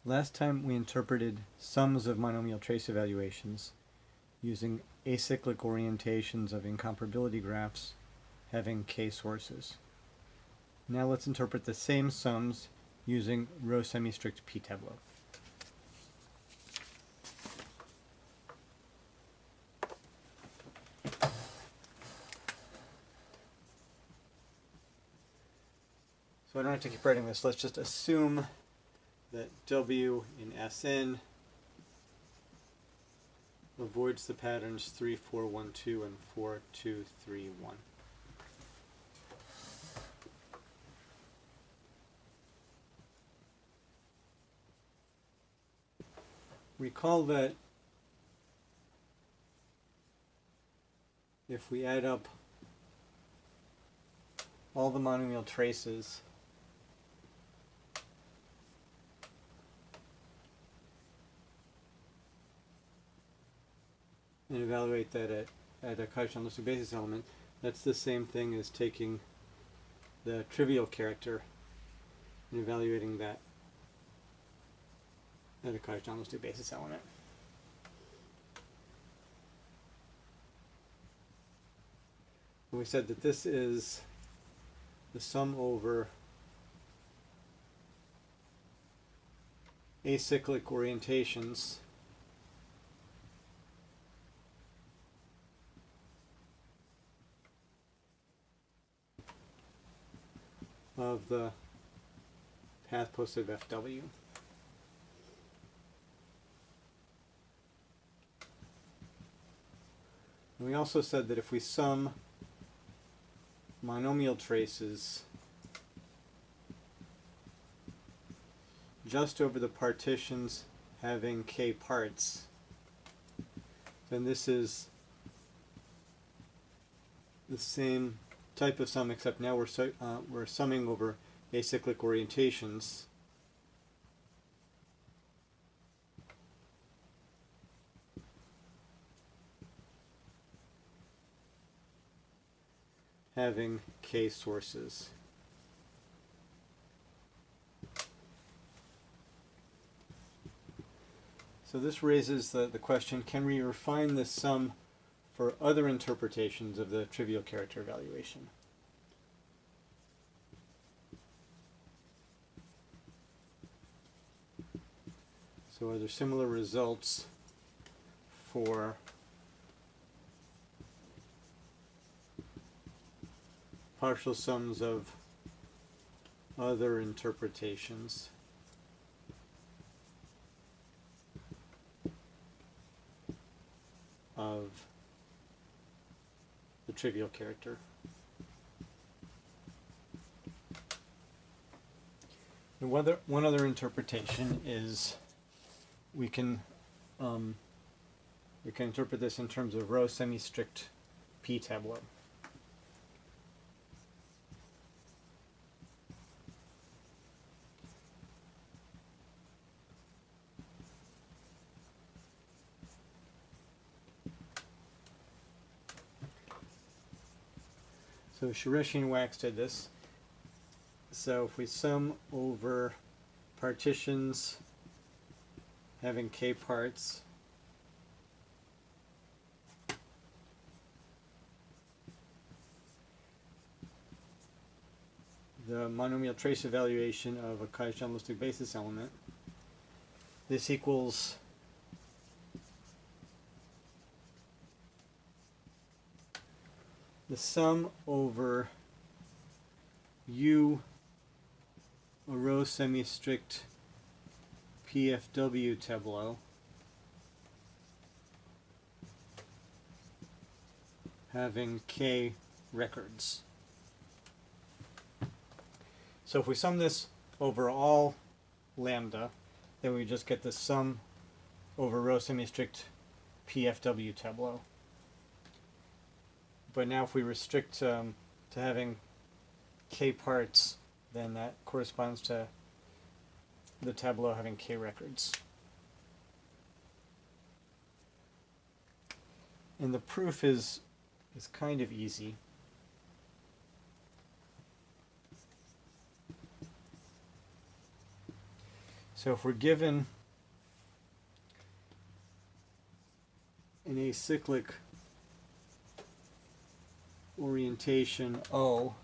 Last time we interpreted sums of monomial trace evaluations using acyclic orientations of incomparability graphs having k sources. Now let's interpret the same sums using row-semistrict P-tableaux. So I don't have to keep writing this. Let's just assume that W in Sn avoids the patterns 3, 4, 1, 2 and 4, 2, 3, 1. Recall that if we add up all the monomial traces and evaluate that at a Cauchy-List basis element, that's the same thing as taking the trivial character and evaluating that at a Cauchy-List basis element. And we said that this is the sum over acyclic orientations of the path positive FW. And we also said that if we sum monomial traces just over the partitions having k parts, then this is the same type of sum, except now we're summing over acyclic orientations. Having k sources. So this raises the question, can we refine this sum for other interpretations of the trivial character evaluation? So are there similar results for partial sums of other interpretations of the trivial character? And one other interpretation is we can interpret this in terms of row-semistrict P-tableaux. So Suresh and Wax did this. So if we sum over partitions having k parts, the monomial trace evaluation of a Cauchy-List basis element, this equals the sum over U, a row-semistrict PFW tableau, having k records. So if we sum this over all lambda, then we just get the sum over row-semistrict PFW tableau. But now if we restrict to having k parts, then that corresponds to the tableau having k records. And the proof is kind of easy. So if we're given an acyclic orientation O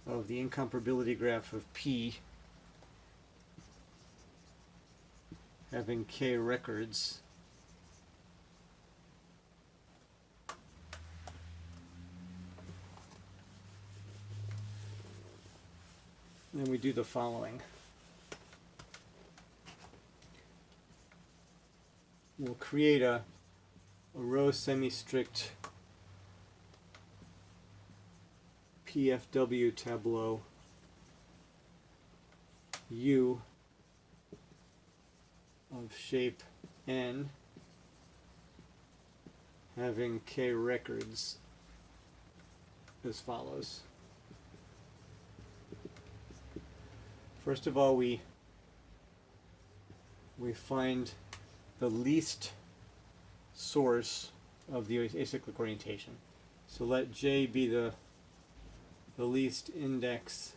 of the incomparability graph of P having K records, then we do the following. We'll create a row-semistrict PFW tableau U of shape N having K records as follows. First of all, we find the least source of the acyclic orientation. So let J be the least index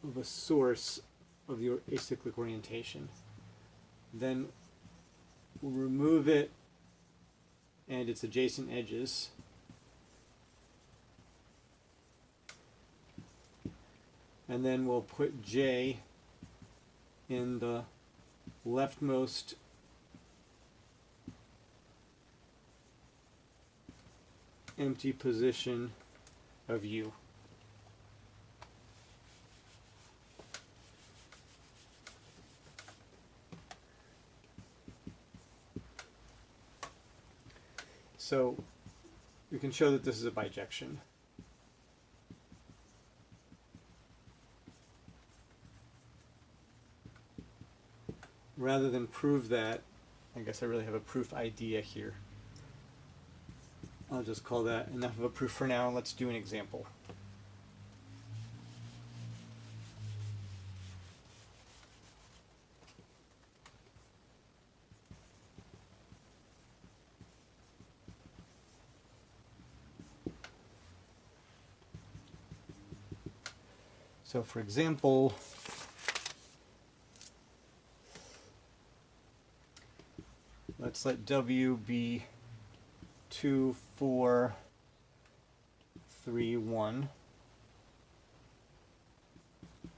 of a source of the acyclic orientation. Then we'll remove it and its adjacent edges. And then we'll put J in the leftmost empty position of U. So we can show that this is a bijection. Rather than prove that, I guess I really have a proof idea here. I'll just call that enough of a proof for now, and let's do an example. So for example, let's let W be 2, 4, 3, 1.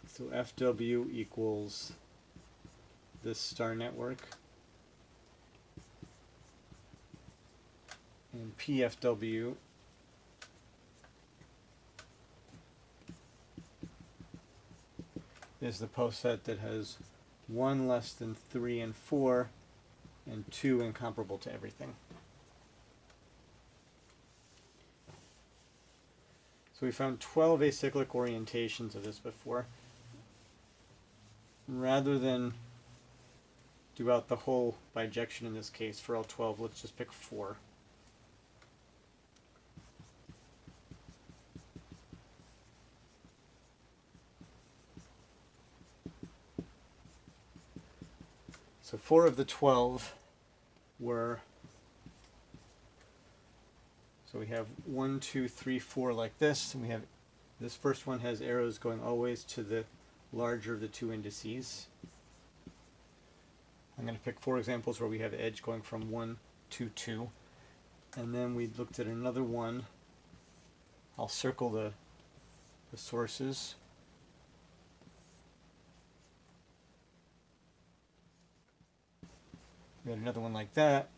So FW equals this star network. And PFW is the post set that has 1 less than 3 and 4 and 2 incomparable to everything. So we found 12 acyclic orientations of this before. Rather than do out the whole bijection in this case for all 12, let's just pick 4. So 4 of the 12 were, so we have 1, 2, 3, 4 like this, and we have, this first one has arrows going always to the larger of the 2 indices. I'm going to pick 4 examples where we have edge going from 1 to 2. And then we looked at another one. I'll circle the sources. We had another one like that.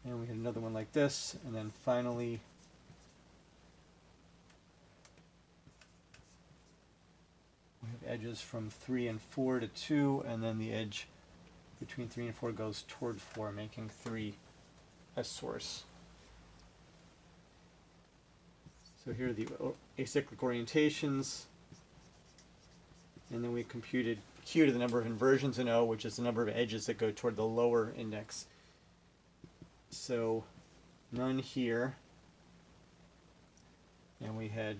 And we had another one like this, and then finally we have edges from 3 and 4 to 2, and then the edge between 3 and 4 goes toward 4, making 3 a source. So here are the acyclic orientations, and then we computed Q to the number of inversions in O, which is the number of edges that go toward the lower index. So none here, and we had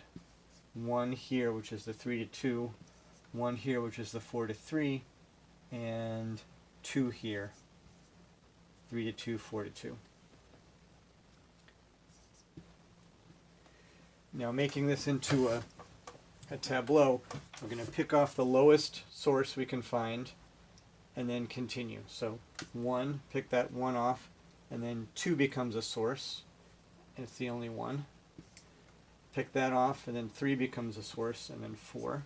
1 here, which is the 3 to 2, 1 here, which is the 4 to 3, and 2 here. 3 to 2, 4 to 2. Now making this into a tableau, we're going to pick off the lowest source we can find and then continue. So 1, pick that 1 off, and then 2 becomes a source, and it's the only one. Pick that off, and then 3 becomes a source, and then 4.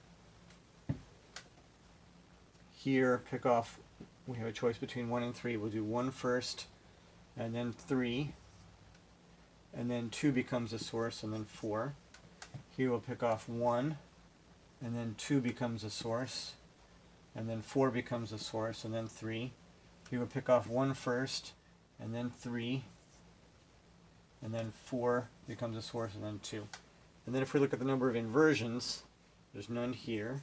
Here, pick off, we have a choice between 1 and 3. We'll do 1 first, and then 3, and then 2 becomes a source, and then 4. Here we'll pick off 1, and then 2 becomes a source, and then 4 becomes a source, and then 3. Here we'll pick off 1 first, and then 3, and then 4 becomes a source, and then 2. And then if we look at the number of inversions, there's none here.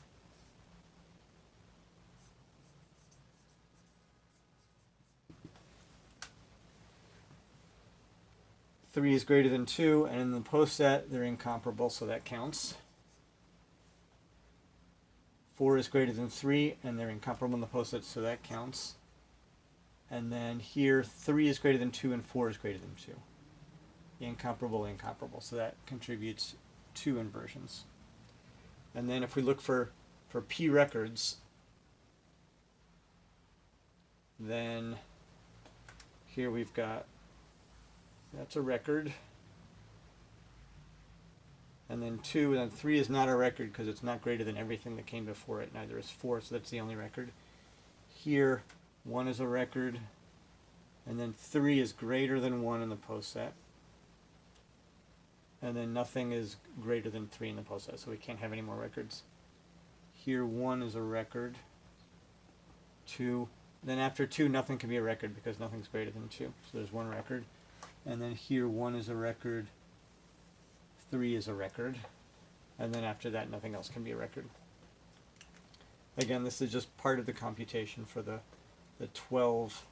Three is greater than 2, and in the post set they're incomparable, so that counts. 4 is greater than 3, and they're incomparable in the post set, so that counts. And then here 3 is greater than 2 and 4 is greater than 2. Incomparable, incomparable, so that contributes 2 inversions. And then if we look for P records, then here we've got, that's a record, and then 2, and then 3 is not a record because it's not greater than everything that came before it, neither is 4, so that's the only record. Here 1 is a record, and then 3 is greater than 1 in the post set, and then nothing is greater than 3 in the post set, so we can't have any more records. Here 1 is a record, 2, then after 2 nothing can be a record because nothing's greater than 2, so there's 1 record. And then here 1 is a record, 3 is a record, and then after that nothing else can be a record. Again, this is just part of the computation for the 12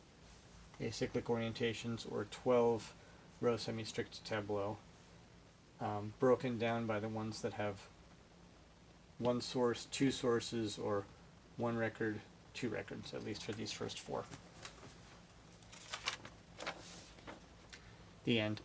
acyclic orientations or 12 row semi-strict tableau, broken down by the ones that have 1 source, 2 sources, or 1 record, 2 records, at least for these first 4. The end.